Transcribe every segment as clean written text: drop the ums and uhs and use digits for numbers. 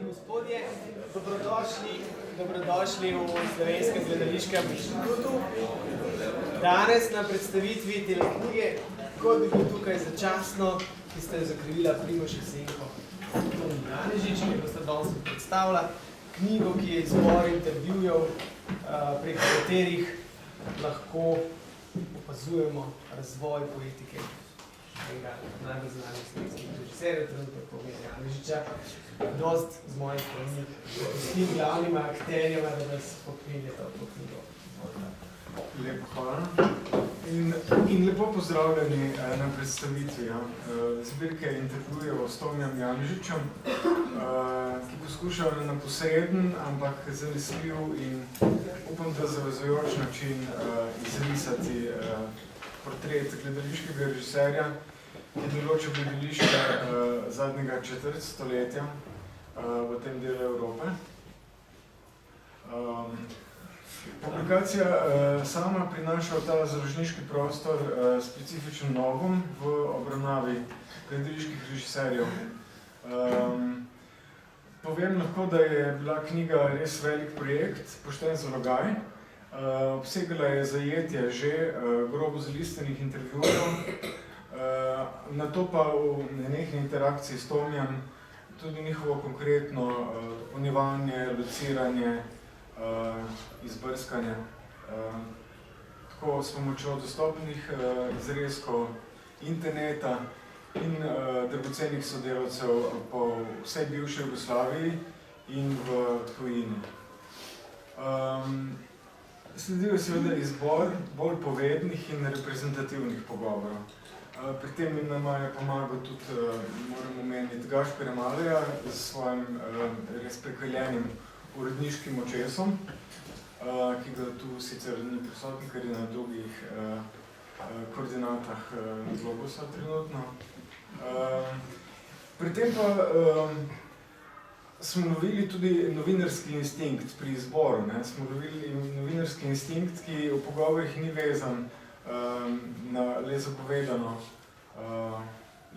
gospodje, dobrodošli v Slovenskem gledališkem inštitutu. Danes na predstavitvi te knjige, kot bi bil tukaj začasno, ki ste jo zakrivila Primož Jesenko Toni Janežič, ki boste danes predstavila knjigo, ki je izbor intervjujev, preko katerih lahko opazujemo razvoj poetike enega najbolj znanih slovenskih režiserjev, trenutno Tonija Janežiča. Dost z mojih strani s tim glavnima akterjema, da nas popelje to knjigo. Lepo hvala. In lepo pozdravljeni na predstavitvi zbirke intervjujev s Tonijem Janežičem, ki poskušajo na posreden, ampak zanesljiv in upam, da zavezujoč način izrisati portret gledališkega režiserja, ki določa gledališče zadnjega četrt stoletja v tem delu Evrope. Publikacija sama prinaša v ta založniški prostor specifičen novum v obravnavi gledaliških režiserjev. Povem lahko, da je bila knjiga res velik projekt, pošten zalogaj. Obsegala je zajetje že grobo zalistenih intervjujev, na to pa v nenehni interakciji s Tonijem tudi njihovo konkretno dopolnjevanje, lociranje, izbrskanje. Tako s pomočjo dostopnih izrezkov interneta in dragocenih sodelavcev po vsej bivši Jugoslaviji in v tujini. Sledil je seveda izbor bolj povednih in reprezentativnih pogovorov. Pri tem nama je pomagal tudi, moram omeniti, Gašperja Maleja s svojim res prekaljenim uredniškim očesom, ki ga tu sicer ni prisotni, ker je na drugih koordinatah Globusa trenutno. Pri tem pa smo lovili tudi novinarski instinkt pri izboru. Smo lovili novinarski instinkt, ki v pogovorih ni vezan na le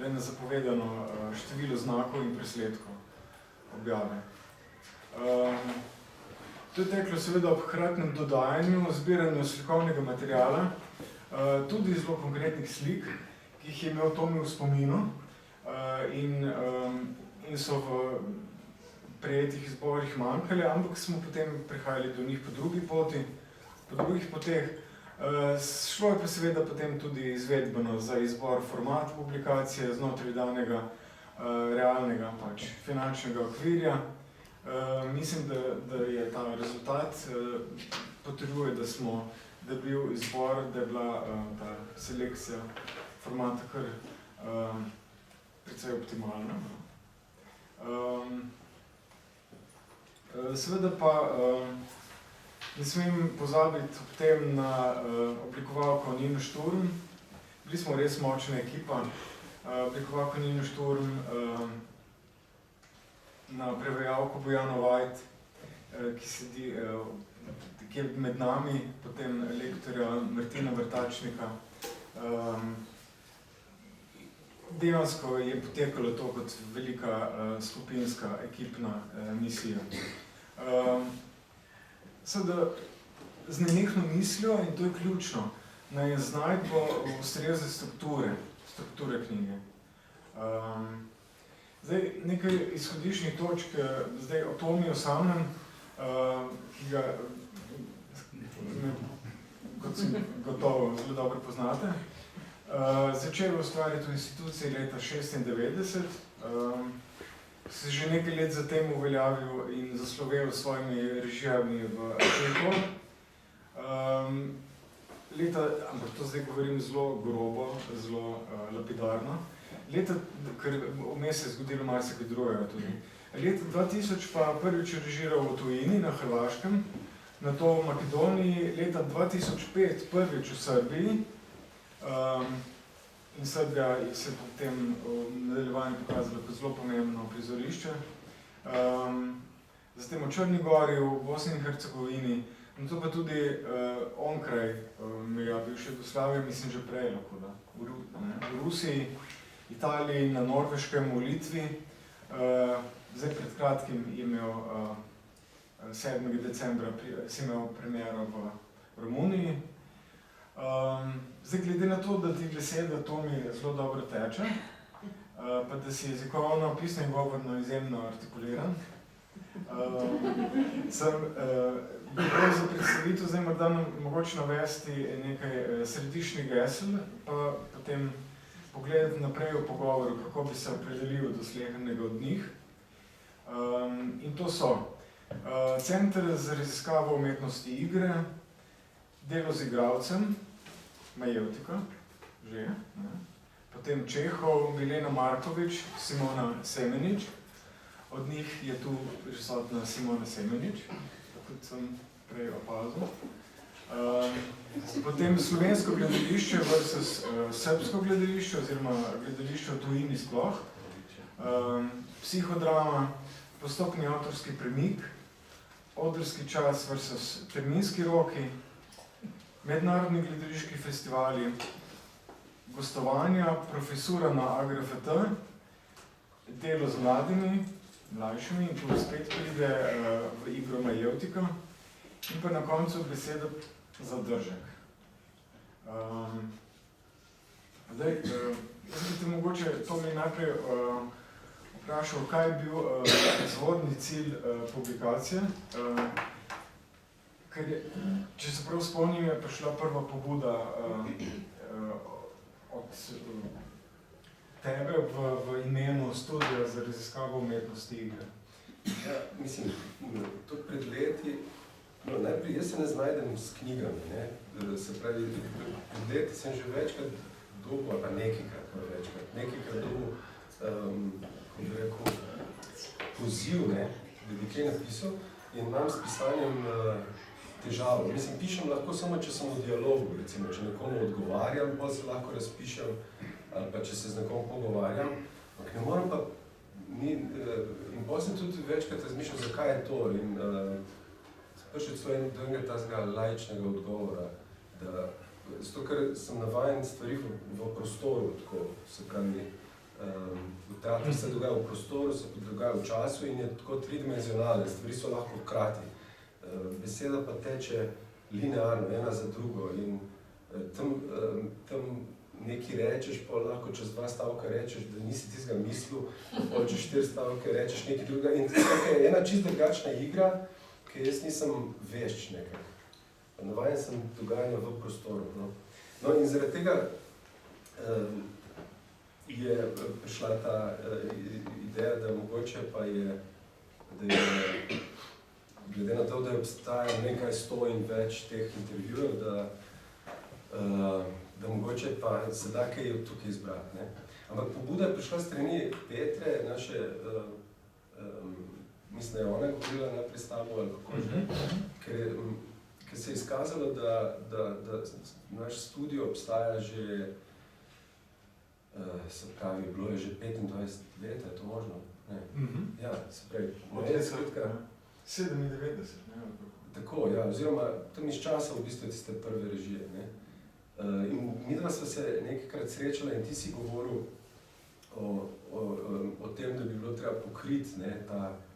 na zapovedano število znakov in presledkov objave. To je teklo seveda ob hkratnem dodajanju, zbiranju slikovnega materiala, tudi zelo konkretnih slik, ki jih je imel Tomi v spominu in so v prejetih izborih manjkali, ampak smo potem prihajali do njih po drugih poteh. Šlo je pa seveda potem tudi izvedbeno za izbor format publikacije znotraj danega realnega finančnega okvirja. Mislim, da je ta rezultat potrjuje, da je bil izbor, da je bila ta selekcija formata kar precej optimalna. Seveda pa ne smem pozabiti ob tem na oblikovalko Nino Šturm. Bili smo res močna ekipa. Oblikovalko Nino Šturm, na prevajalko Bojano Vajt, ki sedi med nami, potem lektorja Martina Vrtačnika. Dejansko je potekalo to kot velika skupinska ekipna misija. Seveda z nenehno mislijo, in to je ključno, na iznajdbo ustrezne strukture knjige. Zdaj, nekaj izhodiščnih točk, zdaj o Tomiju samem, ki ga, kot si gotovo zelo dobro poznate. Začel ustvarjati v instituciji leta 1996, se že nekaj let zatem uveljavil in zaslovel s svojimi režijami v Čehu. Ampak to zdaj govorim zelo grobo, zelo lapidarno. Ker vmes se je zgodilo marsikaj drugega tudi. Leta 2000 pa prvič režiral v tujini na Hrvaškem, nato v Makedoniji, leta 2005 prvič v Srbiji, in Srbija se je potem v nadaljevanju pokazala kot zelo pomembno prizorišče. Zatem v Črni Gori, v Bosni in Hercegovini, nato pa tudi onkraj meja bivše Jugoslavije, mislim že prej lahko, da, v Rusiji, Italiji, na Norveškem, v Litvi, zdaj pred kratkim je imel 7. decembra si imel premiero v Romuniji. Zdaj, glede na to, da ti beseda to mi zelo dobro teče, pa da si jezikovno, pisno in govorno izjemno artikuliran, sem bil za predstavitev zdaj morda mogoče navesti nekaj središčnih gesel, pa potem pogledati naprej v pogovoru, kako bi se opredelil do slehernega od njih. In to so Center za raziskavo umetnosti igre, delo z igralcem, Majevtika, že, ne? Potem Čehov, Milena Markovič, Simona Semenič, od njih je tu prisotna Simona Semenič, kot sem prej opazil. Potem slovensko gledališče versus srbsko gledališče, oziroma gledališče v tujini sploh, psihodrama, postopni avtorski premik, odrski čas versus terminski roki, mednarodni gledališki festivali, gostovanja, profesura na AGRFT, delo z mladimi, mlajšimi, in tu spet pride v igro Majevtika, in pa na koncu beseda zadržek. Zdaj, jaz bi te mogoče, to mi najprej vprašal, kaj je bil izvodni cilj publikacije, ker je, če se prav spomnim, je prišla prva pobuda od tebe v imenu Studija za raziskavo umetnosti igre. Ja, mislim, tudi pred leti, najprej jaz se ne znajdem s knjigami, ne? Se pravi, pred leti sem že večkrat dobil, pa nekajkrat dobil, kako bi rekel, poziv, ne, da bi kaj napisal, in imam s pisanjem težavo. Mislim, pišem lahko samo, če sem v dialogu, recimo, če nekomu odgovarjam, pa se lahko razpišem, ali pa če se z nekom pogovarjam, ampak ne moram pa, in potem sem tudi večkrat razmišljal, zakaj je to, in prišel celo do enega tazga laičnega odgovora, da, zato ker sem navajen stvari v prostoru, tako, se pravi, v teatru se dogaja v prostoru, se dogaja v času in je tako tridimenzionalne, stvari so lahko hkrati. Beseda pa teče linearno, ena za drugo, in tam nekaj rečeš, pa lahko čez 2 stavka rečeš, da nisi tistega mislil, pa čez 4 stavke rečeš nekaj drugega. In tako je ena čisto drugačna igra, ki jaz nisem vešč nekaj. Navajen sem dogajanja v prostoru. No, in zaradi tega je prišla ta ideja, da mogoče pa je, glede na to, da obstaja nekaj 100 in več teh intervjujev, da mogoče pa se da kaj tukaj izbrati, ne. Ampak pobuda je prišla strani Petre, naše, mislim, da je ona govorila najprej s tabo, ali kako že, ker se je izkazalo, da naš studio obstaja že, se pravi, bilo je že 25 let, je to možno? Ne. Ja, se pravi, moja skratka, 97, ne? Tako, ja, oziroma tam iz časa v bistvu tiste prve režije, ne. In midva sva se nekajkrat srečala in ti si govoril o tem, da bi bilo treba pokriti, ne,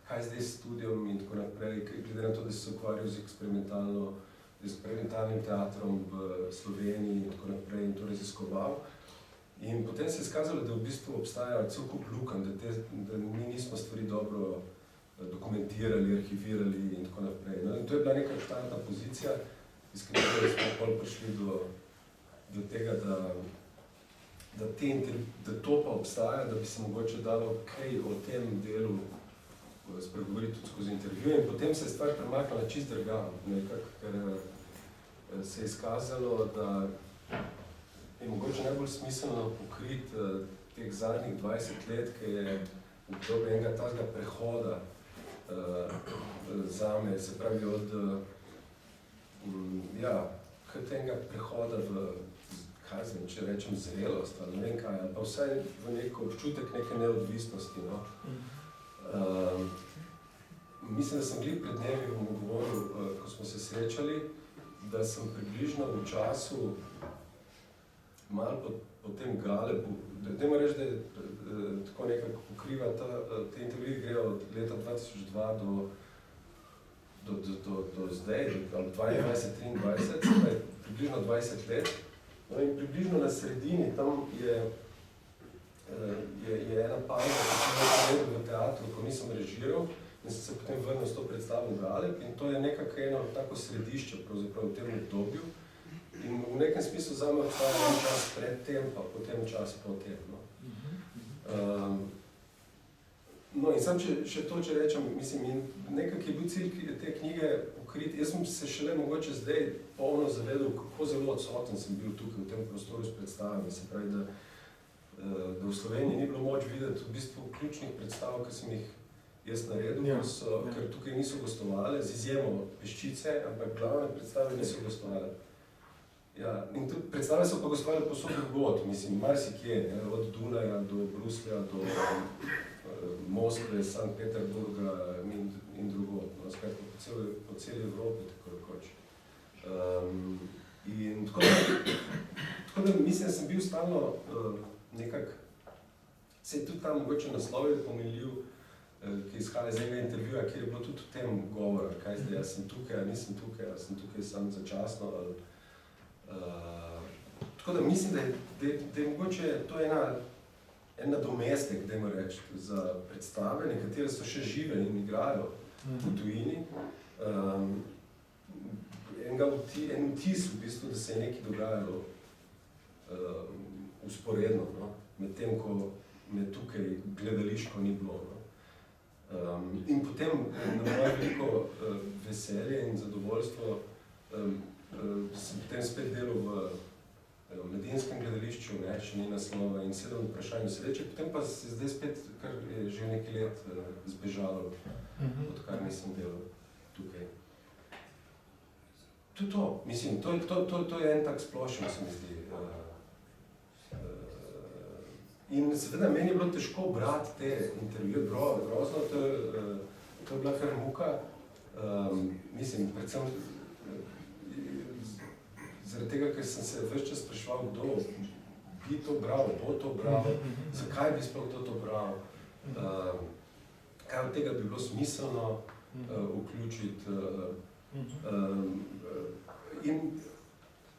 kaj zdaj s studijom in tako naprej, glede na to, da si se ukvarjal z eksperimentalnim teatrom v Sloveniji in tako naprej in to raziskoval. In potem se je izkazalo, da v bistvu obstaja cel kup lukenj, da mi nismo stvari dobro dokumentirali, arhivirali in tako naprej. No, in to je bila neka štartna pozicija, iz katere smo pol prišli do tega, da to pa obstaja, da bi se mogoče dalo kaj o tem delu spregovoriti tudi skozi intervjuje. In potem se je stvar premaknila čisto drugam, ker se je izkazalo, da je mogoče najbolj smiselno pokriti teh zadnjih 20 let, ki je obdobje enega takega prehoda zame, se pravi od enega prehoda v, kaj znam, če rečem, zrelost, ali ne vem kaj, ali pa vsaj v nek občutek neke neodvisnosti, no. Mislim, da sem glih pred dnevi govoril, ko smo se srečali, da sem približno v času malo po tem Galebu, dajmo reči, da je tako nekako pokriva te intervjuje grejo od leta 2002 do zdaj, ali 22-23, približno 20 let. No in približno na sredini tam je ena pauza, ki sem jo v teatru, ko nisem režiral, in sem se potem vrnil s to predstavo Galeb, in to je nekako eno tako središče pravzaprav v tem obdobju. In v nekem smislu zame obstaja en čas pred tem, pa potem čas po tem. No in sam še to, če rečem, mislim, nekako je bil cilj te knjige pokrit. Jaz sem se šele mogoče zdaj polno zavedal, kako zelo odsoten sem bil tukaj v tem prostoru s predstavami. Se pravi, da v Sloveniji ni bilo moč videti v bistvu ključnih predstav, ki sem jih jaz naredil, ker tukaj niso gostovale, z izjemo peščice, ampak glavne predstave niso gostovale. Ja, in tudi predstave so pa gostovali posod drugod, mislim, marsikje, od Dunaja do Bruslja, do Moskve, Sankt Peterburga in drugod, no, skratka po celi Evropi, tako rekoč. In tako da mislim, da sem bil stalno nekako, se je tudi tam mogoče naslov je pomenljiv, ki izhaja iz enega intervjuja, kjer je bilo tudi o tem govora, kaj zdaj, jaz sem tukaj, ali nisem tukaj, ali sem tukaj samo začasno, ali tako da mislim, da je mogoče to en nadomestek, dajmo reči, za predstave, nekatere so še žive in igrajo v tujini. En vtis v bistvu, da se je nekaj dogajalo usporedno, no? Medtem, ko me tukaj gledališko ni bilo. No? In potem na moje veliko veselje in zadovoljstvo sem potem spet delal v Mladinskem gledališču, ne, še ni naslova in 7 vprašanj sreče, potem pa se zdaj spet kar je že nekaj let zbežalo, odkar nisem delal tukaj. To, mislim, to je en tak splošen, se mi zdi. In seveda meni je bilo težko brati te intervjuje, grozno, to je bila kar muka, mislim, predvsem zaradi tega, ker sem se ves čas spraševal, kdo bi to bral, bo to bral, zakaj bi sploh kdo to bral, kaj od tega bi bilo smiselno vključiti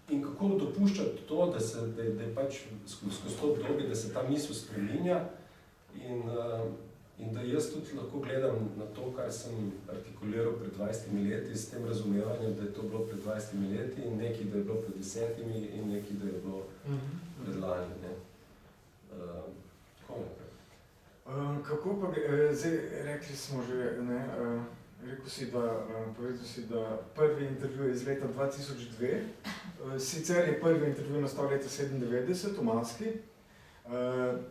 in kako dopuščati to, da je pač skozi to obdobje, da se ta misel spreminja in da jaz tudi lahko gledam na to, kar sem artikuliral pred 20 leti, s tem razumevanjem, da je to bilo pred 20 leti in nekaj, da je bilo pred 10 in nekaj, da je bilo pred lani. Tako nekaj. Kako pa, zdaj rekli smo že, ne, rekel si, povedal si, da prvi intervju je iz leta 2002, sicer je prvi intervju nastal leta 1997 v Maski,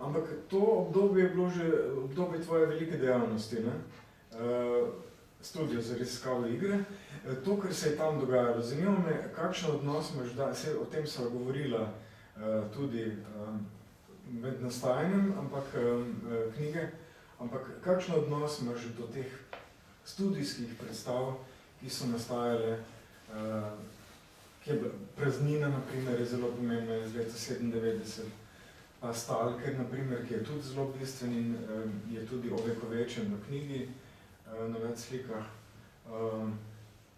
ampak to obdobje je bilo že obdobje tvoje velike dejavnosti, ne? Studio za raziskavo igre. To, kar se je tam dogajalo, zanima me, kakšen odnos imaš, o tem sva govorila tudi med nastajanjem knjige, ampak kakšen odnos imaš do teh studijskih predstav, ki so nastajale, ki je Praznina, na primer, je zelo pomembna iz leta 1997, pa Stalker, na primer, ki je tudi zelo bistven in je tudi ovekovečen v knjigi na več slikah.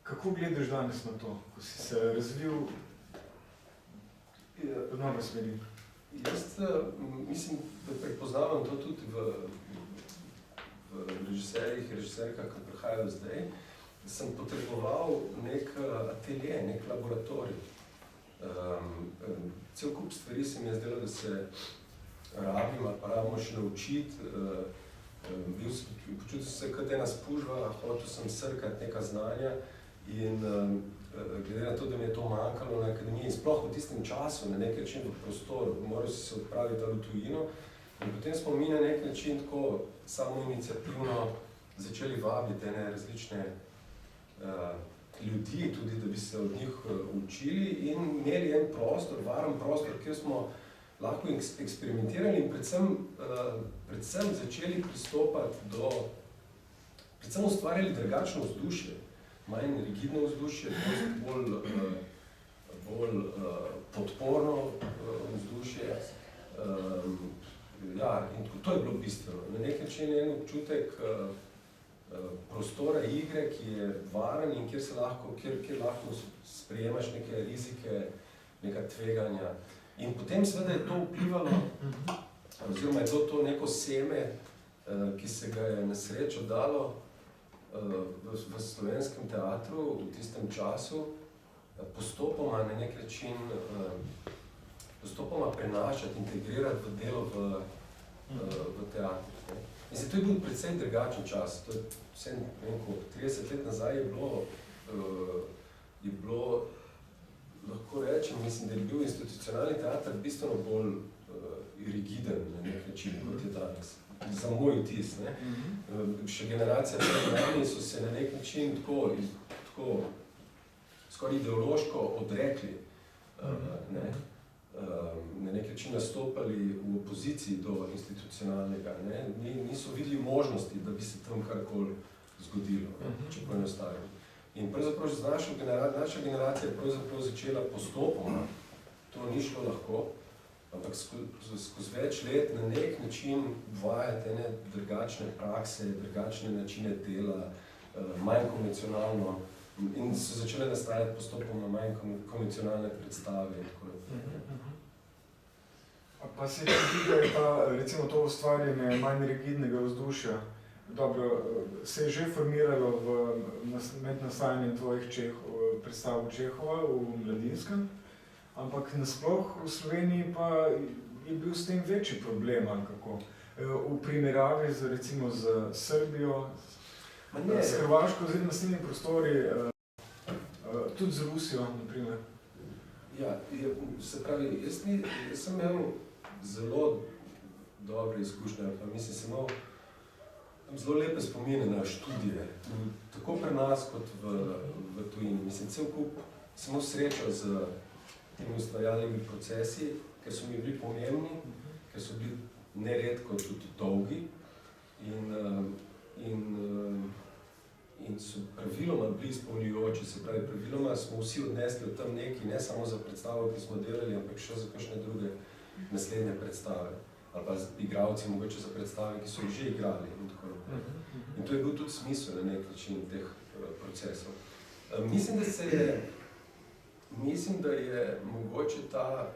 Kako gledaš danes na to, ko si se razvil v nove smeri? Jaz mislim, da prepoznavam to tudi v režiserkah, ki prihajajo zdaj, da sem potreboval nek atelje, nek laboratorij. Cel kup stvari se mi je zdelo, da se rabim ali pa rabimo še naučiti. Počutil se kot ena spužva, hotel sem srkati neka znanja in glede na to, da mi je to manjkalo na akademiji, sploh v tistem času, na nek način v prostoru, moral si se odpraviti v tujino. In potem smo mi na nek način tako samoiniciativno začeli vabiti ene različne ljudi, tudi da bi se od njih učili in imeli en prostor, varen prostor, kjer smo lahko eksperimentirali in predvsem začeli pristopati predvsem ustvarjali drugačno vzdušje, manj rigidno vzdušje, bolj podporno vzdušje. način en občutek prostora igre, ki je varen in kjer lahko sprejemaš neke rizike, neka tveganja. In potem seveda je to vplivalo, oziroma je to neko seme, ki se ga je na srečo dalo v slovenskem teatru v tistem času, postopoma na nek način postopoma prenašati, integrirati v delo v teatru. Mislim, to je bil predvsem drugačen čas. To je vse, ne vem, 30 let nazaj je bilo, lahko rečem, mislim, da je bil institucionalni teater bistveno bolj rigiden na nek način, kot je danes. Za moj vtis, ne. Še generacija pred nami so se na nek način tako skoraj ideološko odrekli, ne. Na nek način nastopali v opoziciji do institucionalnega, ne. Niso videli možnosti, da bi se tam karkoli zgodilo, če poenostavim. In pravzaprav naša generacija je pravzaprav začela postopoma, to ni šlo lahko, ampak skozi več let na nek način uvajati ene drugačne prakse, drugačne načine dela, manj konvencionalno, in so začele nastajati postopoma manj konvencionalne predstave in tako naprej. Pa se ti da je pa, recimo, to ustvarjanje manj rigidnega vzdušja, dobro, se je že formiralo med nastajanjem tvojih predstav Čehova v Mladinskem, ampak nasploh v Sloveniji pa je bil s tem večji problem, ali kako? V primeravi z, recimo, z Srbijo, s Hrvaško, z naslednjimi prostori, tudi z Rusijo, naprimer. Ja, se pravi, jaz sem imel zelo dobre izkušnje, pa mislim, sem imel zelo lepe spomine na študije, tako pri nas kot v tujini. Mislim, cel kup sem imel srečo z temi ustvarjalnimi procesi, ker so mi bili pomembni, ker so bili neredko tudi dolgi in so praviloma bili izpolnjujoči. Se pravi, praviloma smo vsi odnesli od tam nekaj, ne samo za predstavo, ki smo delali, ampak še za kakšne druge naslednje predstave. Ali pa igralci mogoče za predstave, ki so jih že igrali in tako naprej. In to je bil tudi smisel na nek način teh procesov. Mislim, da je mogoče ta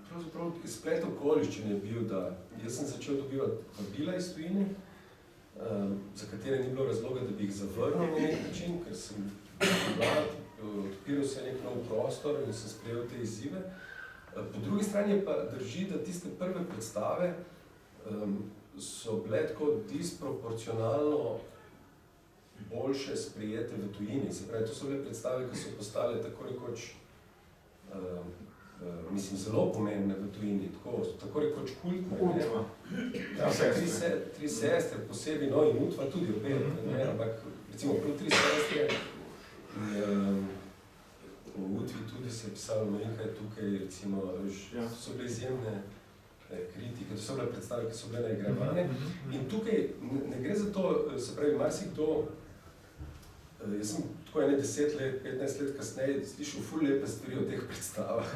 pravzaprav splet okoliščin je bil, da jaz sem začel dobivati vabila iz tujine, za katere ni bilo razloga, da bi jih zavrnil na nek način, ker sem odpiral se nek nov prostor in sem sprejel te izzive. Po drugi strani pa drži, da tiste prve predstave so bile tako disproporcionalno boljše sprejete v tujini. Se pravi, to so bile predstave, ki so postale tako rekoč, mislim, zelo pomembne v tujini, tako rekoč kultne. Utva. Tri sestre posebej, no in Utva tudi opet, ampak recimo prav Tri sestre, v Utvi tudi se je pisalo, nekaj tukaj, recimo, so bile izjemne kritike, to so bile predstave, ki so bile naigravane. In tukaj ne gre za to, se pravi, marsikdo, jaz sem tako 10 let, 15 let kasneje slišal ful lepe stvari o teh predstavah,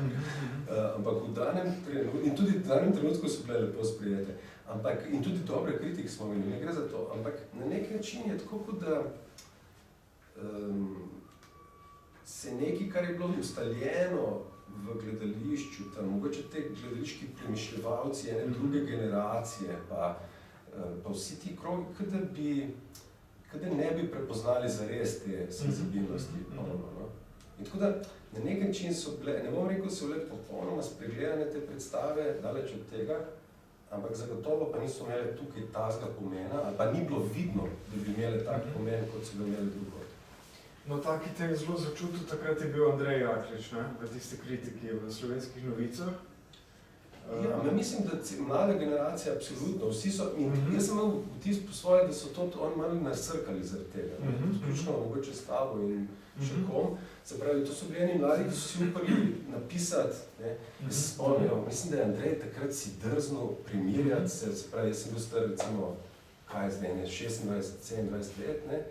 ampak v danem trenutku, in tudi v danem trenutku so bile lepo sprejete, ampak in tudi dobre kritike smo imeli, ne gre za to, ampak na nek način je tako, kot da se nekaj, kar je bilo ustaljeno v gledališču, tam mogoče te gledališki premišljevalci ene druge generacije, pa vsi ti krogi, kada ne bi prepoznali zares te senzibilnosti. In tako da na nek način so bile, ne bom rekel, so bile popolnoma spregledane te predstave, daleč od tega, ampak zagotovo pa niso imele tukaj tazga pomena, ali pa ni bilo vidno, da bi imele tak pomen, kot so ga imeli drugo. No, taki te je zelo začutil, takrat je bil Andrej Jaklič, v tiste kritiki v Slovenskih novicah. Ja, mislim, da mlada generacija, absolutno, vsi so, in jaz sem imel vtis po svoje, da so to oni malo nasrkali zaradi tega, vključno mogoče s tabo in še kom. Se pravi, to so bili eni mladi, ki so si upali napisati, jaz se spomnil, mislim, da je Andrej takrat si drznil primerjati se pravi, jaz sem bil star, recimo, kaj je zdaj, 26-27 let,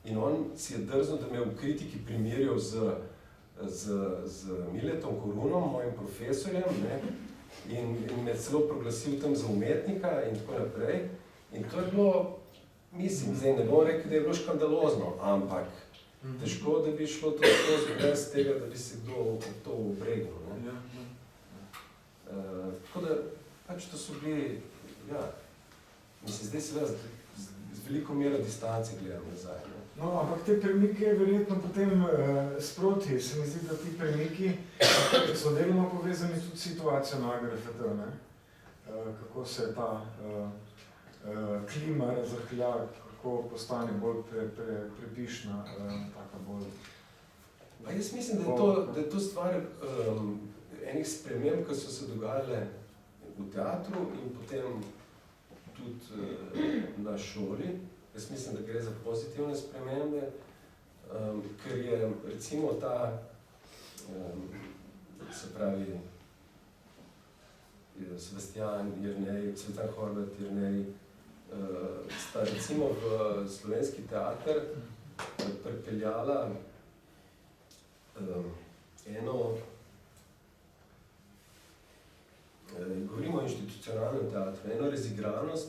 in on si je drznil, da me v kritiki primerjal z Miletom Korunom, mojim profesorjem, in me celo proglasil tam za umetnika in tako naprej. In to je bilo, mislim, zdaj ne bom rekel, da je bilo škandalozno, ampak težko, da bi šlo to skozi brez tega, da bi se kdo to obregnil. Tako da, pač to so bili, ja, mislim, zdaj seveda z veliko mero distance gledam nazaj. No, ampak te premike verjetno potem sproti, se mi zdi, da ti premiki so deloma povezani tudi s situacijo na AGRFT, ne? Kako se ta klima razrahlja, kako postane bolj prepišna, taka bolj... Pa jaz mislim, da je to stvar enih sprememb, ki so se dogajale v teatru in potem tudi na šoli. Jaz mislim, da gre za pozitivne spremembe, ker je recimo ta, se pravi, Sebastian Jernej, Cvetan Horvat Jernej, sta recimo v slovenski teater pripeljala eno, govorimo o institucionalnem teatru, eno razigranost.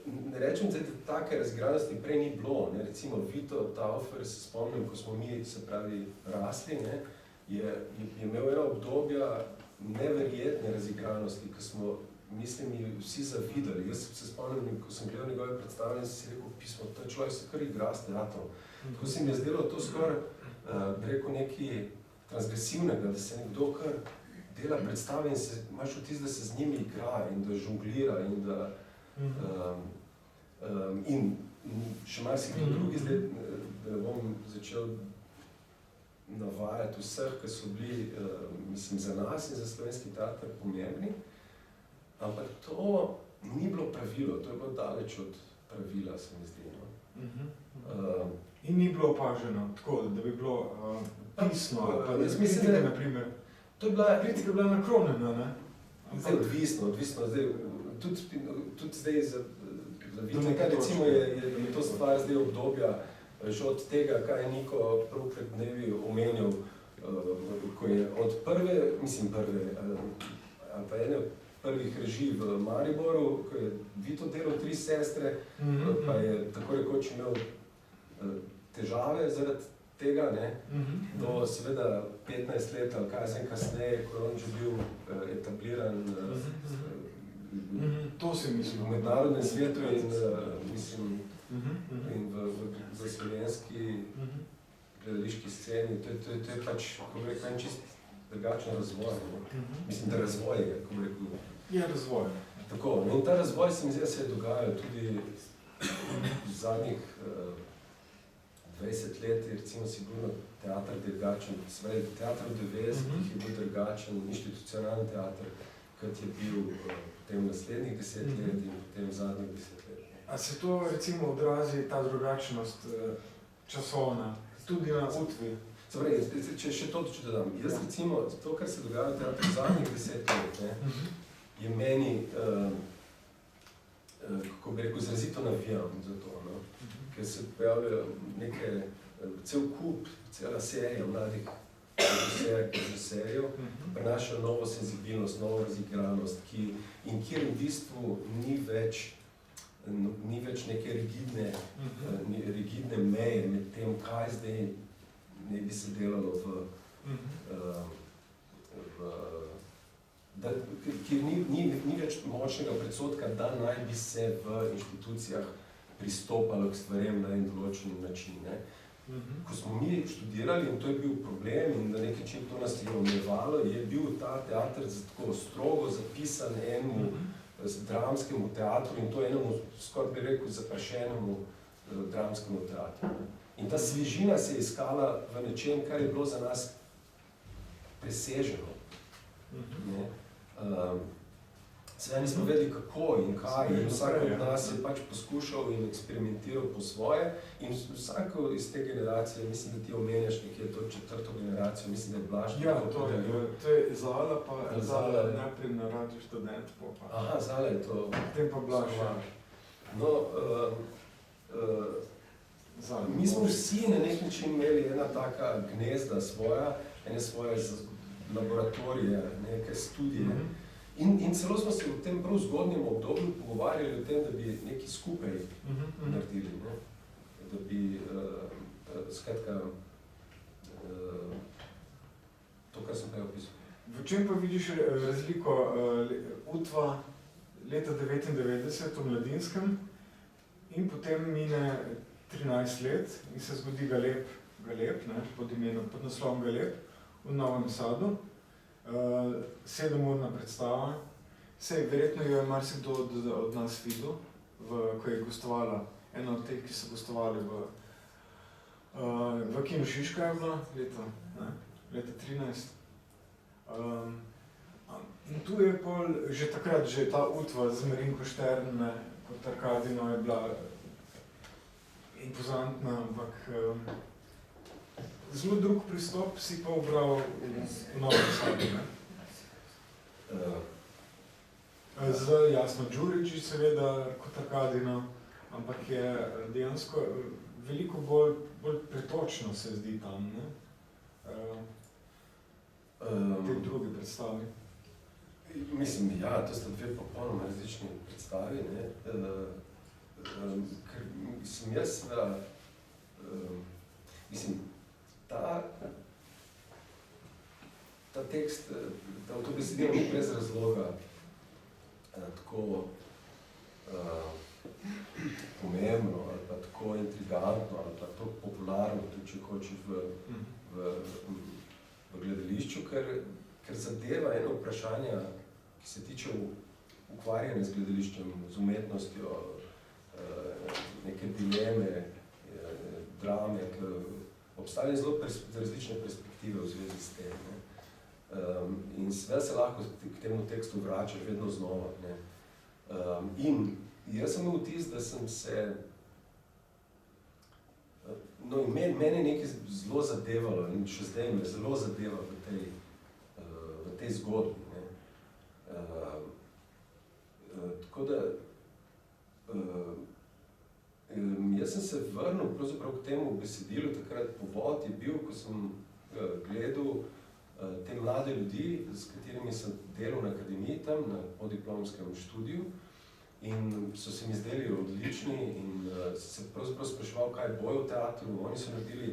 Ne rečem, da take razigranosti prej ni bilo. Ne? Recimo Vito Taufer, se spomnim, ko smo mi, se pravi, rasli, ne? Je imel eno obdobja neverjetne razigranosti, ko smo, mislim, vsi zavidali. Jaz se spomnim, ko sem gledal njegove predstavljanje, sem si rekel, pismo, ta človek se kar igra s teatrom. Tako se mi je zdelo to skoraj, bi rekel, nekaj transgresivnega, da se nekdo kar dela predstave in imaš vtis, da se z njimi igra in da žonglira in da in še marsikdo drugi, zdaj, da ne bom začel navajati vseh, ki so bili, mislim, za nas in za slovenski teater pomembni, ampak to ni bilo pravilo, to je bilo daleč od pravila, se mi zdi. No? In ni bilo opaženo, tako, da bi bilo pisno, kritika, na primer. To je bila kritika bila nakronjena, ne? Zdaj odvisno, zdaj, tudi zdaj za Viteka, recimo, je to stvar zdaj obdobja, že od tega, kaj je Niko prav pred dnevi omenil, ko je od prve, ali pa ene prvih režij v Mariboru, ko je Vito delal Tri sestre, pa je tako rekoč imel težave zaradi tega, ne, do seveda 15 let ali kaj sem kasneje, ko je on že bil etabliran to si mislim. V mednarodnem svetu in, mislim, in v slovenski gledališki sceni. To je pač, ko bi rekel, en čist drugačen razvoj. Mislim, da razvoj je, ko bi rekel. Je razvoj. Tako, in ta razvoj se mi zdi, da se je dogajal tudi v zadnjih 20 let, je recimo sigurno teater drugačen. Svej, teater v 90-ih je bil drugačen, institucionalni teater, kot je bil potem naslednjih 10 let in potem zadnjih 10 let. A se to recimo odrazi, ta drugačnost časovna, tudi na Utvi? Če še to dodam, jaz recimo, to, kar se dogaja v teatru zadnjih 10 let, ne, je meni, kako bi rekel, izrazito navijam za to, no? Ker se pojavljajo neke, cel kup, cela serija mladih režiserjev, prenašajo novo senzibilnost, novo razigranost, in kjer v bistvu ni več neke rigidne meje med tem, kaj zdaj ne bi se delalo kjer ni več močnega predsodka, da naj bi se v inštitucijah pristopalo k stvarem na en določen način. Ne? Ko smo mi študirali, in to je bil problem, in na neki način to nas je omejevalo, je bil ta teater tako strogo zapisan enemu dramskemu teatru in to enemu, skoraj bi rekel, zaprašenemu dramskemu teatru. In ta svežina se je iskala v nečem, kar je bilo za nas preseženo. Seveda nismo vedeli, kako in kaj, in vsak od nas je pač poskušal in eksperimentiral po svoje in vsako iz te generacije, mislim, da ti omenjaš nekje to 4. generacijo, mislim, da je Blaž. Ja, to je Zala, pa Zala najprej na Radio Študent, pa. Aha, Zala je to. Potem pa Blaž. No, mi smo vsi na nek način imeli ena taka gnezda svoja, ene svoje laboratorije, neke studije. In celo smo se v tem prav zgodnjem obdobju pogovarjali o tem, da bi nekaj skupaj naredili, ne? Da bi, skratka, to, kar sem prej opisal. V čem pa vidiš razliko Utva leta 1999 v Mladinskem in potem mine 13 let in se zgodi Galeb, ne, pod naslovom Galeb v Novem Sadu. 7-urna predstava. Sej, verjetno jo je marsikdo od nas videl, ko je gostovala, ena od teh, ki so gostovali v Kinu Šiška je bila leta 13. In tu je pol, že takrat, že ta Utva z Marinko Štern, kot Arkadino je bila impozantna, ampak zelo drug pristop si pa ubral v Novem Sadu, ne? Z Jasno Đuričić seveda kot Arkadino, ampak je dejansko veliko bolj pretočno se zdi tam, ne? Te druge predstavi. Mislim, ja, to sta dve popolnoma različni predstavi, ne? Ker mislim, jaz seveda, mislim, ta tekst, to besedilo ni brez razloga tako pomembno ali pa tako intrigantno ali pa tako popularno, tudi če hočeš v gledališču, ker zadeva eno vprašanje, ki se tiče ukvarjanja z gledališčem, z umetnostjo, neke dileme, drame, ki obstajajo zelo različne perspektive v zvezi s tem. Ne? In seveda se lahko k temu tekstu vračaš vedno znova. Ne? In jaz sem imel vtis, da sem se... No, in mene nekaj zelo zadevalo in še zdaj me zelo zadeva v tej zgodbi. Ne? Tako da... Jaz sem se vrnil pravzaprav k temu besedilu, takrat povod je bil, ko sem gledal te mlade ljudi, s katerimi sem delal na akademiji tam, na podiplomskem študiju, in so se mi zdeli odlični in se pravzaprav spraševal, kaj bojo v teatru. Oni so naredili,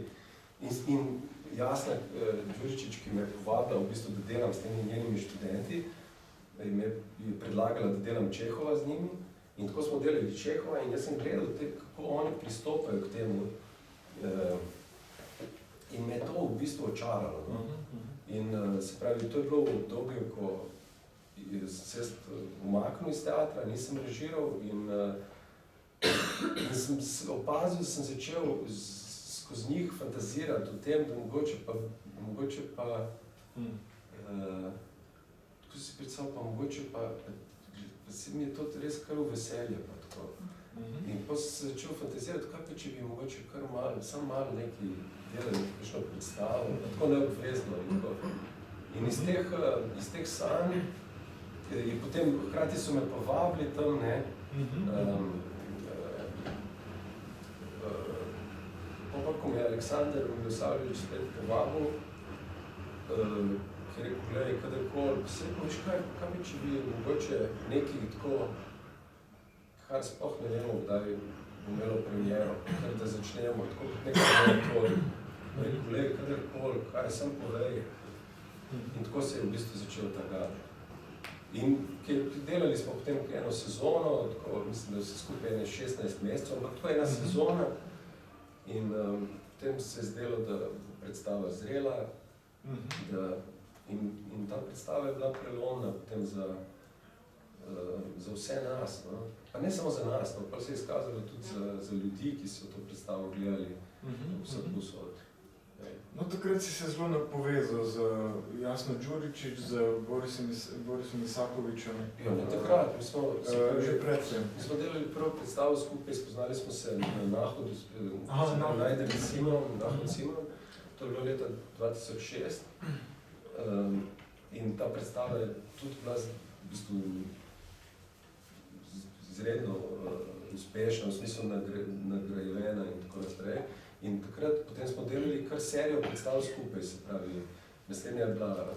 in Jasna Đuričić, ki me je povabila v bistvu, da delam s temi njenimi študenti, me je predlagala, da delam Čehova z njimi. In tako smo delali Čehova in jaz sem gledal, kako oni pristopajo k temu. In me je to v bistvu očaralo. No? In se pravi, to je bilo v obdobju, ko sem se umaknil iz teatra, nisem režiral in sem opazil, da sem začel skozi njih fantazirati o tem, da mogoče pa tako si predstavljal, pa mogoče pa se mi je to res kar v veselje pa tako. In potem sem se začel fantazirati, kaj pa če bi mogoče kar malo, samo malo nekaj delali, kakšno predstavo, tako neobvezno. In iz teh sanj, in potem hkrati so me povabili tam, ne, pa ko me je Aleksandar Milosavljević spet povabil, ker je rekel, gledaj, kadarkoli, se rekel, viš kaj bi, če bi mogoče nekaj tako, kar sploh ne vemo, kdaj bo imelo premiero, kar da začnemo, tako kot nekaj nekoli. Rekel, gledaj, kadarkoli, kaj sem povej. In tako se je v bistvu začel ta gad. In delali smo potem eno sezono, tako, mislim, da se skupaj 16 mesecev, ampak to je ena sezona. In potem se je zdelo, da bo predstava zrela, in ta predstava je bila prelomna potem za vse nas. No? Pa ne samo za nas, no? Pa se je izkazalo tudi za ljudi, ki so to predstavo gledali vseh posod. No, takrat si se zelo napovezal z Jasno Đuričić, z Borisom Isakovićem. Ja, ne takrat, mi smo že predtem. Mi smo delali prvo predstavo skupaj, spoznali smo se na Nahodu, Najdem Simon, to je bilo leta 2006. In ta predstava je tudi bila v bistvu izredno uspešna, v smislu nagrajena in tako naprej. In takrat potem smo delali kar serijo predstav skupaj, se pravi naslednja je bila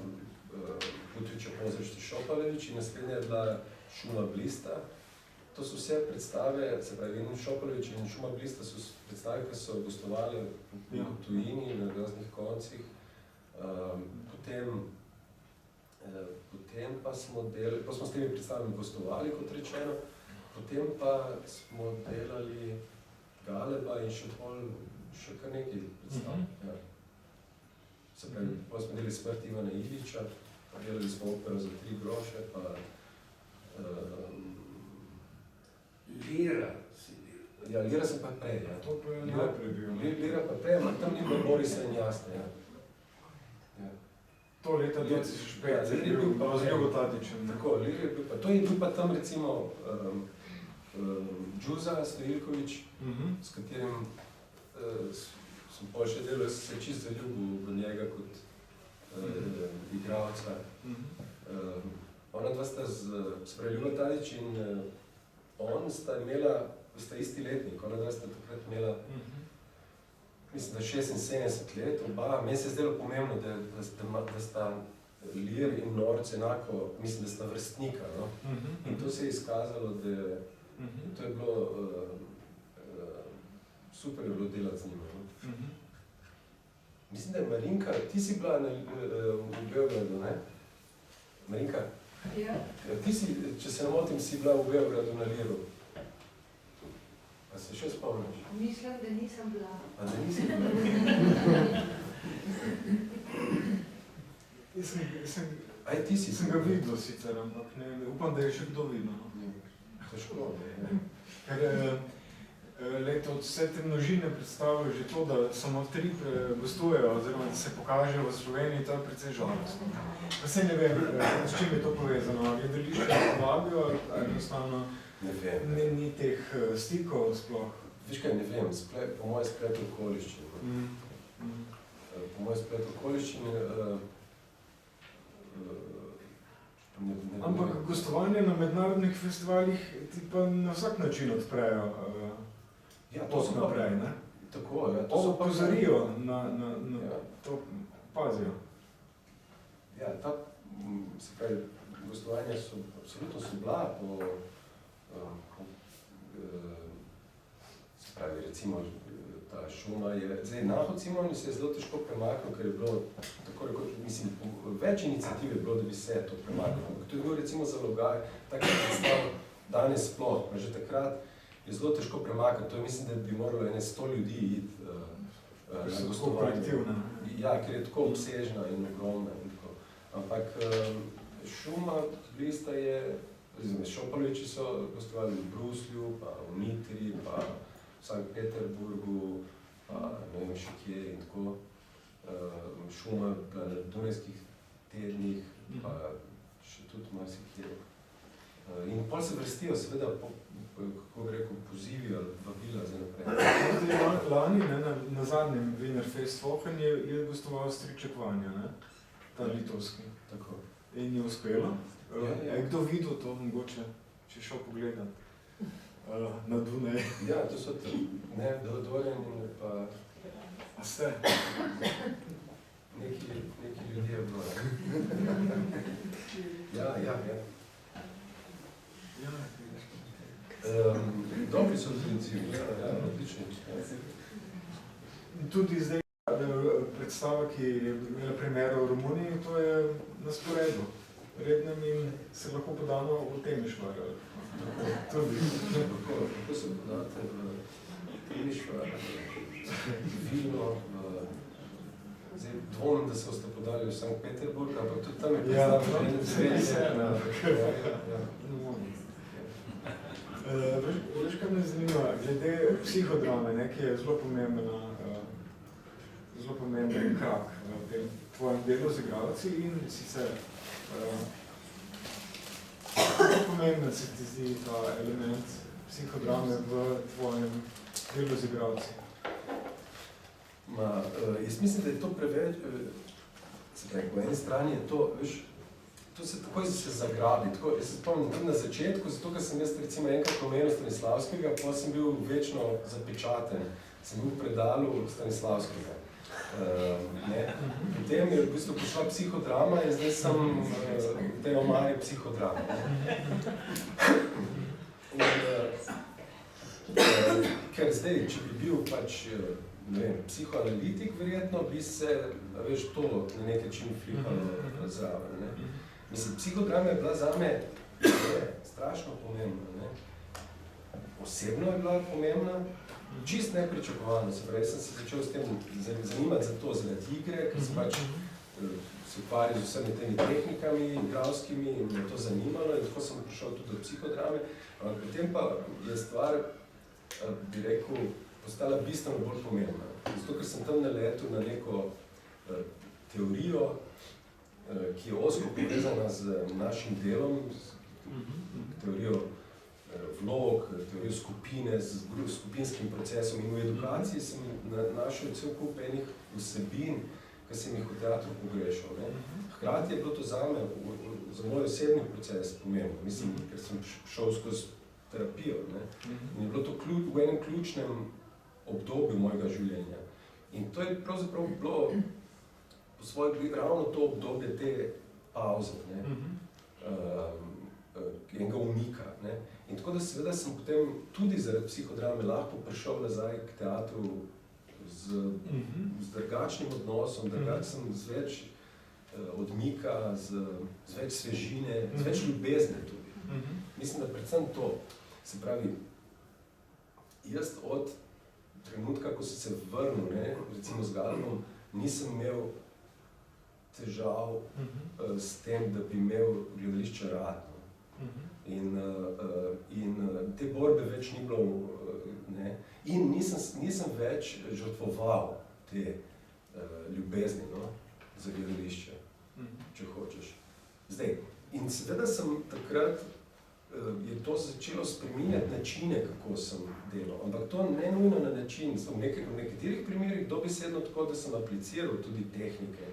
Putriča Pozdrašti Šopalevič in naslednja je bila Šuma Blista. To so vse predstave, se pravi, in Šopalevič in Šuma Blista so predstave, ki so gostovali v tujini na raznih koncih. Potem pa smo s temi predstavami gostovali, kot rečeno, potem pa smo delali Galeba in še kar nekaj predstav. Ja. Se pravi, pa smo delali Smrt Ivana Iliča, pa delali smo opero za 3 groše, pa Lira si delal. Ja, Lira sem pa prej, ja. To pa je najprej bil. Lira pa prej, ampak tam ni bilo Borisa in Jasne, ja. Ja. To leta 2005 je bil pa z Ljubo Tatičem. Tako, Lira je bil pa, to je bil pa tam recimo Džuza Stojiljković, s katerim sem pol še delal, se čisto zaljubil v njega kot igralca. Ona dva sta se pravi, Ljubo Tatič in on sta isti letnik, ona dva sta takrat imela, mislim, da 76 let, oba. Meni se je zdelo pomembno, da sta Lir in Norc enako, mislim, da sta vrstnika, no? In to se je izkazalo, da to je bilo, super je bilo delati z njima, no? Mislim, da je Marinka, ti si bila v Beogradu, ne? Marinka? Ja. Ti si, če se ne motim, si bila v Beogradu na Liru. A se še spomniš? Mislim, da nisem bila. A da nisi bila? Aj, ti si. Sem ga videl sicer, ampak ne, upam, da je še kdo videl. Težko, ne? Ker leto od vse te množine predstavljajo že to, da samo 3 gostujejo, oziroma da se pokažejo v Sloveniji, to je precej žalostno. Pa se ne vem, s čim je to povezano, gledališče povabijo, ali enostavno ni teh stikov sploh. Veš kaj, ne vem, po moje splet okoliščin. Po moje splet okoliščin ampak gostovanje na mednarodnih festivalih ti pa na vsak način odprejo pot naprej, ne? Tako, ja. Opozorijo na to, pazijo. Ja, se pravi, gostovanja so, absolutno so bila po se pravi, recimo, ta Šuma je, zdaj Naho Cimoni se je zelo težko premaknil, ker je bilo, tako rekoč, mislim, več iniciativ je bilo, da bi se to premaknil. To je bilo recimo zalogaj, tako predstav danes sploh, pa že takrat je zelo težko premakniti. To je, mislim, da bi moralo 100 ljudi iti na gostovanje. Ja, ker je tako obsežna in ogromna. In tako. Ampak Šuma, Blista je, Šopaleviči so gostovali v Bruslju, pa v Mitri, pa v Sankt Peterburgu, pa ne vem še kje in tako. Šuma na Dunajskih tednih, pa še tudi marsikje. In pol se vrstijo, seveda, kako bi rekel, pozivi ali vabila za naprej. Lani, na zadnjem Wiener Fest Wochen je gostoval Striček Vanja, ne? Ta litovski. Tako. In je uspelo. Ja. Je kdo videl to mogoče, če šel pogledat na Dunaj? Ja, to so nedovoljeni, pa... A ste? Neki ljudje je bilo. Ja. Dobri so odzivi, ja, odlični. Tudi zdaj predstava, ki je imela premiero v Romuniji, to je na sporedu. Rednem in se lahko podamo v Temišvar. Tudi. Lahko se podate v Temišvar, Vilno, zdaj dvomim, da se boste podali v Sankt Peterburg, ampak tudi tam je predstavljeno. Veš, kaj me zanima, glede psihodrame, ki je zelo pomemben krak v tem tvojem delu z igralci in sicer kako pomemben se ti zdi ta element psihodrame v tvojem delu z igralci? Jaz mislim, da je to preveč, se pravi, po eni strani je to, veš, to se takoj se zagrabi, tako, jaz se spomnim tudi na začetku, zato ker sem jaz recimo enkrat pomenil Stanislavskega, pa sem bil večno zapečaten, sem bil v predalu Stanislavskega. potem je v bistvu prišla psihodrama in zdaj sem v tej omari psihodrama. Ker zdaj, če bi bil pač, ne vem, psihoanalitik, verjetno bi se, veš, to na nek način flikalo zraven, ne. Mislim, psihodrama je bila zame strašno pomembna, ne. Osebno je bila pomembna, čist nepričakovano, se pravi, sem se začel s tem zanimati za to, zaradi igre, ker sem pač se ukvarjal z vsemi temi tehnikami, igralskimi in me to zanimalo in tako sem prišel tudi do psihodrame, ampak potem pa je stvar, bi rekel, postala bistveno bolj pomembna. Zato, ker sem tam naletel na neko teorijo, ki je ozko povezana z našim delom, teorijo vlog, teorijo skupine, z skupinskim procesom in v edukaciji sem našel cel kup enih vsebin, ki sem jih v teatru pogrešal. Ne. Hkrati je bilo to zame, za moj osebni proces pomembno, mislim, ker sem šel skozi terapijo, ne. In je bilo to v enem ključnem obdobju mojega življenja. In to je pravzaprav bilo po svoji ravno to obdobje te pauze, ne. Enega umika, ne. In tako da seveda sem potem tudi zaradi psihodrame lahko prišel nazaj k teatru z drugačnim odnosom, drugač sem z več odmika, z več svežine, z več ljubezni tudi. Mislim, da predvsem to, se pravi, jaz od trenutka, ko sem se vrnil, ne, recimo z Galnom, nisem imel težav s tem, da bi imel gledališče rad. In te borbe več ni bilo, ne, in nisem več žrtvoval te ljubezni, no, za gledališče, če hočeš. Zdaj, in seveda sem takrat, je to začelo spreminjati načine, kako sem delal, ampak to ne nujno na način, v nekaterih primerih dobesedno tako, da sem apliciral tudi tehnike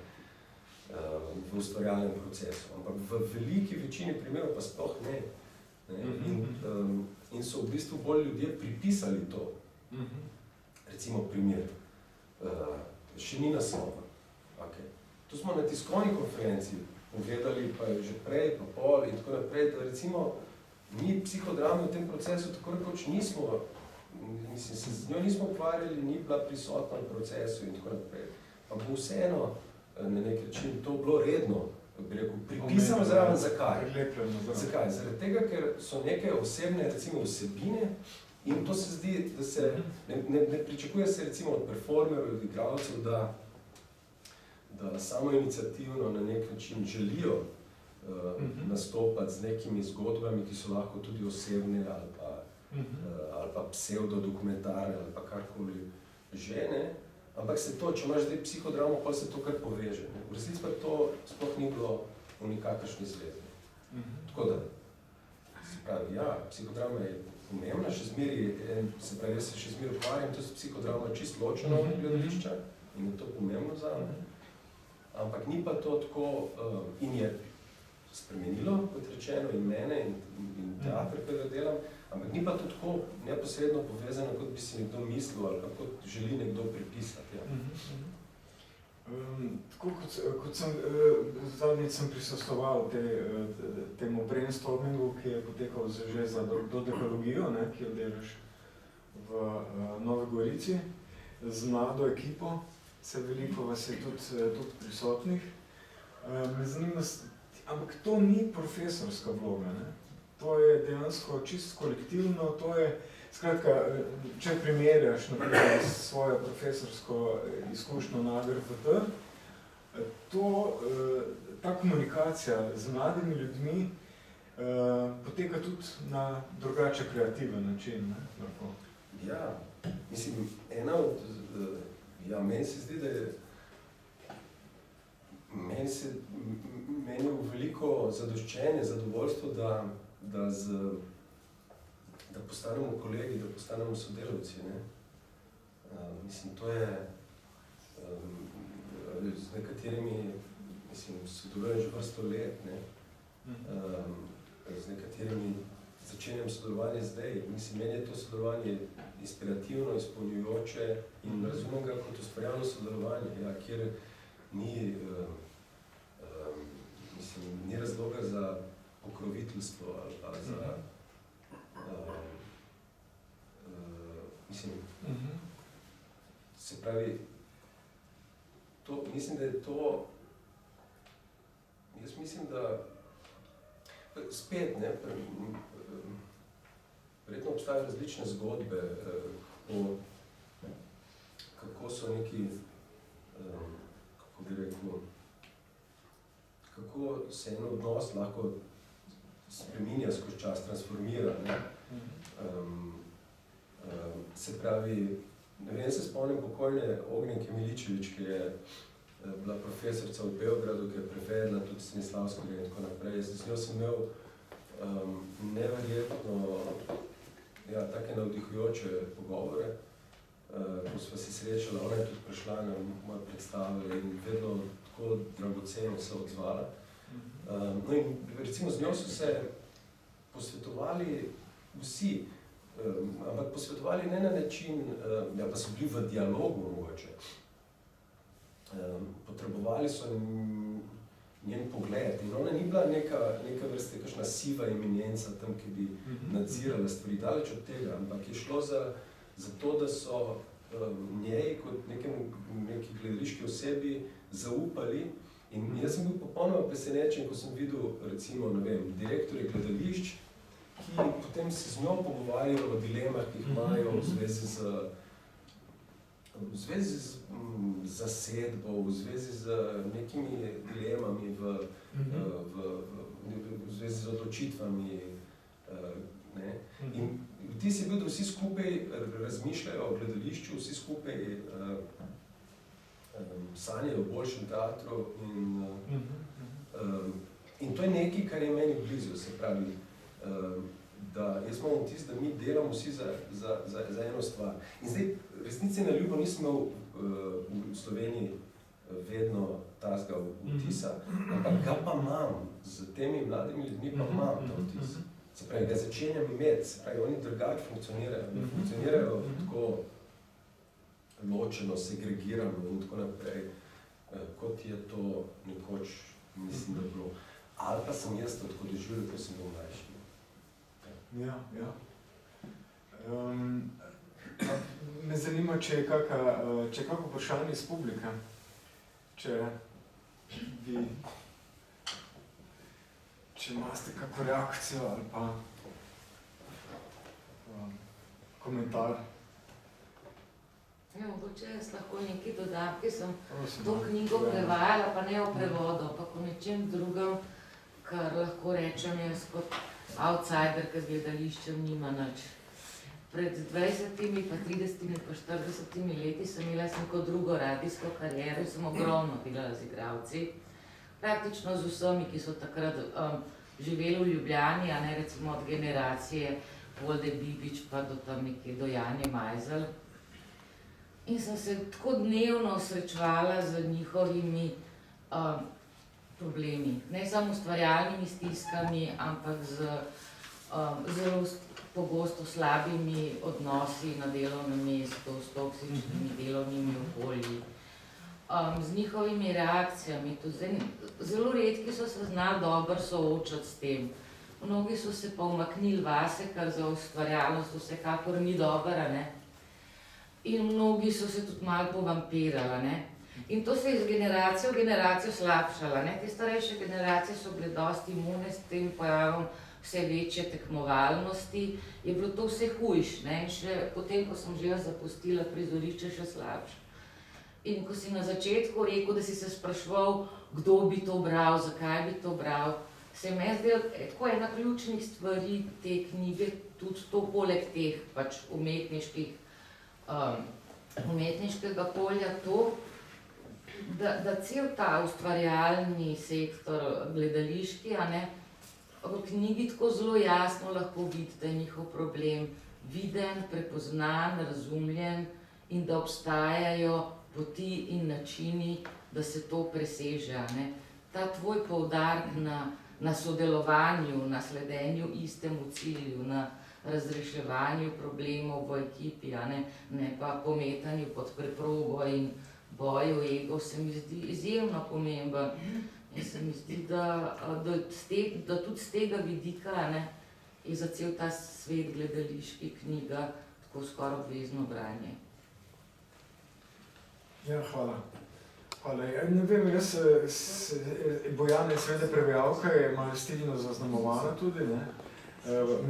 v ustvarjalnem procesu, ampak v veliki večini primerov pa sploh ne. In so v bistvu bolj ljudje pripisali to. Recimo primer, še ni naslova. Tu smo na tiskovni konferenci povedali, pa že prej, pa pol in tako naprej, da recimo mi psihodrame v tem procesu tako rekoč nismo, mislim, se z njo nismo ukvarjali, ni bila prisotna v procesu in tako naprej. Pa bo vseeno na nek način to bilo redno, bi rekel, pripisano zraven. Zakaj? Zakaj? Zaradi tega, ker so neke osebne, recimo, vsebine in to se zdi, da se, ne pričakuje se recimo od performerov, od igralcev, da samoiniciativno na nek način želijo nastopati z nekimi zgodbami, ki so lahko tudi osebne ali pa pseudodokumentarne ali pa karkoli že, ne? Ampak se to, če imaš zdaj psihodramo, pa se to kar poveže. Ne? V resnici pa to sploh ni bilo v nikakršni zvezi. Tako da, se pravi, ja, psihodrama je pomembna, še zmeri, se pravi, jaz se še zmeri ukvarjam, to je psihodrama čisto ločena od gledališča in je to pomembno zame. Ampak ni pa to tako, in je spremenilo, kot rečeno, in mene, in teatr, ki ga delam, ampak ni pa to tako neposredno povezano, kot bi si nekdo mislil ali kot želi nekdo pripisati. Ja. Tako kot sem zadnjič sem prisostoval temu brainstormingu, ki je potekal že za dodekologijo, ki jo delaš v Novi Gorici, z mlado ekipo, se veliko vas je tudi prisotnih. Me zanima, ampak to ni profesorska vloga, ne? To je dejansko čisto kolektivno, to je, skratka, če primerjaš naprej svojo profesorsko izkušnjo na AGRFT, ta komunikacija z mladimi ljudmi poteka tudi na drugače kreativen način, ne? Ja, mislim, meni se zdi, da je meni je veliko zadoščenje, zadovoljstvo, da postanemo kolegi, da postanemo sodelavci, ne. Mislim, to je z nekaterimi, mislim, sodelujem že vrsto let, ne. Z nekaterimi začenjam sodelovanje zdaj. Mislim, meni je to sodelovanje inspirativno, izpolnjujoče in razumem ga kot ustvarjalno sodelovanje, ja, kjer ni pokroviteljstvo ali pa za, mislim, se pravi, to, mislim, da je to, jaz mislim, da spet, ne, verjetno obstajajo različne zgodbe, kako so neki, kako bi rekel, kako se en odnos lahko spreminja skozi čas, transformira, ne. Se pravi, ne vem, se spomnim pokojne Ognjenke Miličević, ki je bila profesorica v Beogradu, ki je prevedla tudi Stanislavskega in tako naprej. Z njo sem imel neverjetno, ja, take navdihujoče pogovore, ko sva se srečala, ona je tudi prišla na moje predstave in vedno tako dragoceno se odzvala. No in recimo z njo so se posvetovali vsi, ampak posvetovali ne na način, ja, pa so bili v dialogu mogoče. Potrebovali so njen pogled in ona ni bila neka vrste, kakšna siva eminenca tam, ki bi nadzirala stvari, daleč od tega, ampak je šlo za to, da so njej kot neki gledališki osebi zaupali in jaz sem bil popolnoma presenečen, ko sem videl, recimo, ne vem, direktorje gledališč, ki potem se z njo pogovarjajo o dilemah, ki jih imajo v zvezi z zasedbo, v zvezi z nekimi dilemami, v zvezi z odločitvami. Ne? In vtis je bil, da vsi skupaj razmišljajo o gledališču, vsi skupaj sanjajo o boljšem teatru in to je nekaj, kar je meni blizu, se pravi, da jaz imam vtis, da mi delamo vsi za eno stvar. In zdaj, resnici na ljubo nisem imel v Sloveniji vedno tazga vtisa, ampak ga pa imam, z temi mladimi ljudmi pa imam ta vtis. Se pravi, ga začenjam imeti, se pravi, oni drugače funkcionirajo, ne funkcionirajo tako ločeno, segregirano in tako naprej, kot je to nekoč, mislim, da bilo. Ali pa sem jaz to tako doživljal, ko sem bil mlajši. Ja, ja. Me zanima, če je kako vprašanje iz publike, če imate kako reakcijo ali pa komentar. Ja, mogoče jaz lahko nekaj dodam, ki sem to knjigo prevajala, pa ne o prevodu, ampak o nečem drugem, kar lahko rečem jaz kot outsider, ki z gledališčem nima nič. Pred 20, pa 30, pa 40 leti sem imela neko drugo radijsko kariero in sem ogromno delala z igralci. Praktično z vsemi, ki so takrat živeli v Ljubljani, a ne recimo od generacije Volde Bibič pa do tam nekje do Janje Majzelj. In sem se tako dnevno srečevala z njihovimi problemi. Ne samo ustvarjalnimi stiskami, ampak z zelo pogosto slabimi odnosi na delovnem mestu, s toksičnimi delovnimi okolji, z njihovimi reakcijami. Zelo redki so se znali dobro soočati s tem. Mnogi so se pa umaknili vase, kar za ustvarjalnost vsekakor ni dobro, ne? In mnogi so se tudi malo povampirali, ne? In to se je iz generacije v generacijo slabšalo, ne? Te starejše generacije so bile dosti imune s tem pojavom vse večje tekmovalnosti, je bilo to vse hujš, ne? In še potem, ko sem že jaz zapustila prizorišče, še slabše. In ko si na začetku rekel, da si se spraševal, kdo bi to bral, zakaj bi to bral, se mi je zdelo tako ena ključnih stvari te knjige, tudi to poleg teh pač umetniškega polja to, da cel ta ustvarjalni sektor gledališki, a ne, v knjigi tako zelo jasno lahko vidi, da je njihov problem viden, prepoznan, razumljen in da obstajajo poti in načini, da se to preseže, a ne. Ta tvoj poudarek na sodelovanju, na sledenju istemu cilju, na razreševanju problemov v ekipi, a ne pa pometanju pod preprogo in boju ego, se mi zdi izjemno pomemben. In se mi zdi, da tudi z tega vidika, ne, je za cel ta svet gledališki knjiga tako skoraj obvezno branje. Ja, hvala. Hvala. Ja, ne vem, jaz, Bojana je seveda prevajalka, je malo stilno zaznamovana tudi, ne.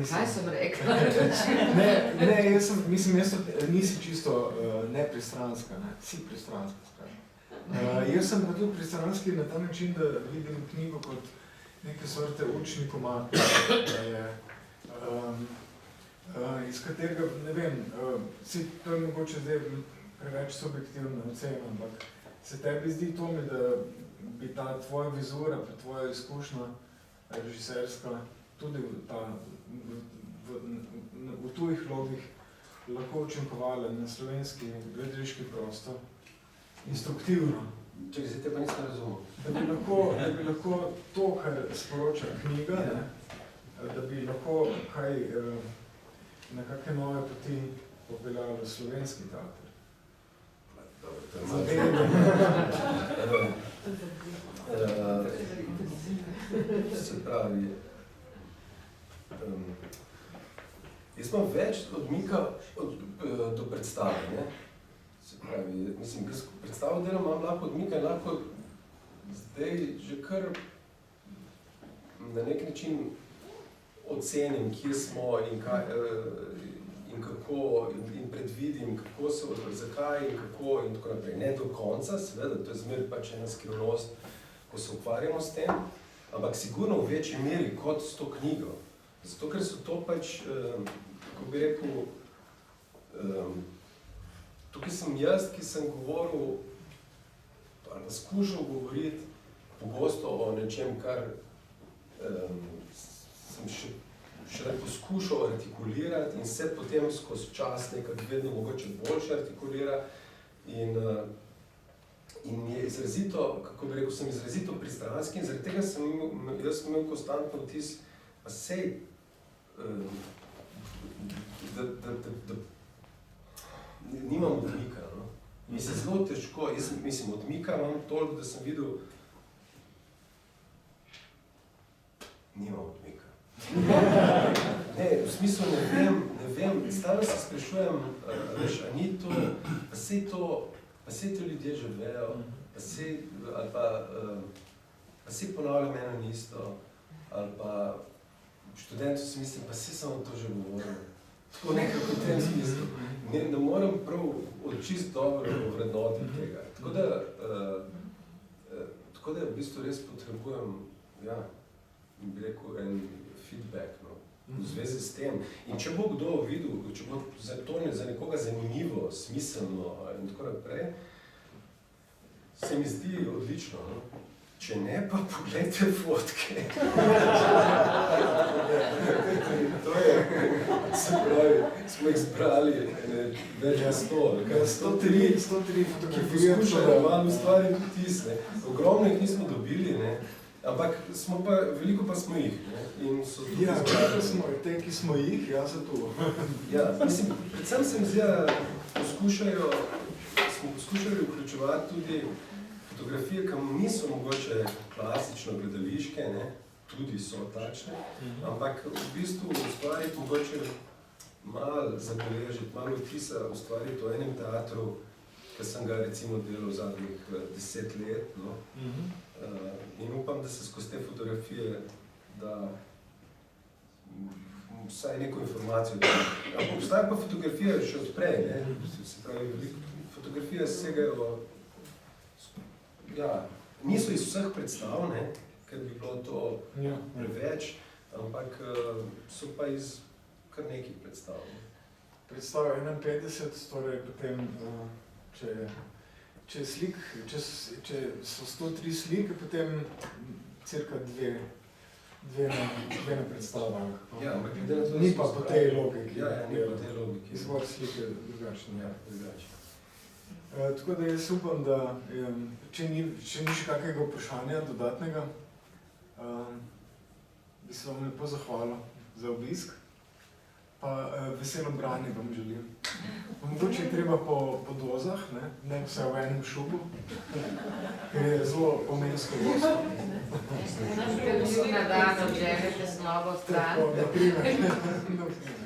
Kaj sem rekla? Ne, jaz nisi čisto nepristranska, ne, si pristranska, skratka. Jaz sem pa tudi pristranski na ta način, da vidim knjigo kot neke sorte učni komad, iz katerega, ne vem, to je mogoče zdaj preveč subjektivna ocena, ampak se tebi zdi, Tomi, da bi ta tvoja vizura, pa tvoja izkušnja režiserska, tudi v tujih vlogih lahko učinkovala na slovenski gledališki prostor instruktivno. Če se te pa nisem razumel. Da bi lahko to, kar sporoča knjiga, ne, da bi lahko kaj na kakšne nove poti popeljalo slovenski teater. Se pravi, jaz imam več odmika do predstave, ne? Se pravi, mislim, predstavo delam imam lahko odmika in lahko zdaj že kar na nek način ocenim, kje smo in kako, in predvidim, kako se, zakaj in kako in tako naprej. Ne do konca, seveda, to je zmeraj pač ena skrivnost, ko se ukvarjamo s tem, ampak sigurno v večji meri kot s to knjigo. Zato, ker so to pač, kako bi rekel, tukaj sem jaz, ki sem govoril, ali pa skušal govoriti pogosto o nečem, kar sem še poskušal artikulirati in se potem skozi čas nekako vedno mogoče boljše artikulira in je izrazito, kako bi rekel, sem izrazito pristranski in zaradi tega sem jaz imel konstantno vtis, pa sej, da nimam odmika, no. Mi se zelo težko, jaz mislim, odmika imam toliko, da sem videl, nimam odmika. Ne, v smislu ne vem, stalno se sprašujem, veš, a ni to, pa sej to ljudje že vejo, pa sej ponavljam eno in isto, ali pa študentu si mislim, pa sej sem to že govoril. Tako nekako v tem smislu. Ne moram prav čist dobro vrednotiti tega. Tako da v bistvu res potrebujem, ja, bi rekel, en feedback, no, v zvezi s tem. In če bo kdo videl, če bo za nekoga zanimivo, smiselno in tako naprej, se mi zdi odlično, no. Če ne, pa pogledajte fotke. To je, se pravi, smo jih zbrali več na 103 fotografije, ki poskušajo malo ustvariti tudi tisne. Ogromno jih nismo dobili, ne, ampak smo pa, veliko pa smo jih, ne, in so tudi zbrali. Te, ki smo jih, ja, so tu. Ja, mislim, predvsem se mi zdi, da smo poskušali vključevati tudi fotografije, ki niso mogoče klasično gledališke, ne, tudi so takšne, ampak v bistvu ustvariti mogoče malo zabeležiti, malo vtisa ustvariti v enem teatru, ki sem ga recimo delal zadnjih 10 let, no. In upam, da se skozi te fotografije da vsaj neko informacijo. Ampak obstaja pa fotografija še odprej, ne, se pravi, fotografije segajo, ja, niso iz vseh predstav, ne, ker bi bilo to preveč, ampak so pa iz kar nekih predstav. Predstav 51, torej potem, če so 103 slike, potem cirka dve na predstavah. Ja, ampak glede na to, ni pa po tej logiki. Ja, ni po tej logiki. Izvor slike drugačen. Ja, drugačen. Tako da jaz upam, da če ni še kakega vprašanja dodatnega, bi se vam lepo zahvalil za obisk. pa veselo branje vam želim. Mogoče je treba po dozah, ne vse v enem šubu, ker je zelo pomensko gosto. Na dan odženete s novo stran. Tako, na primer.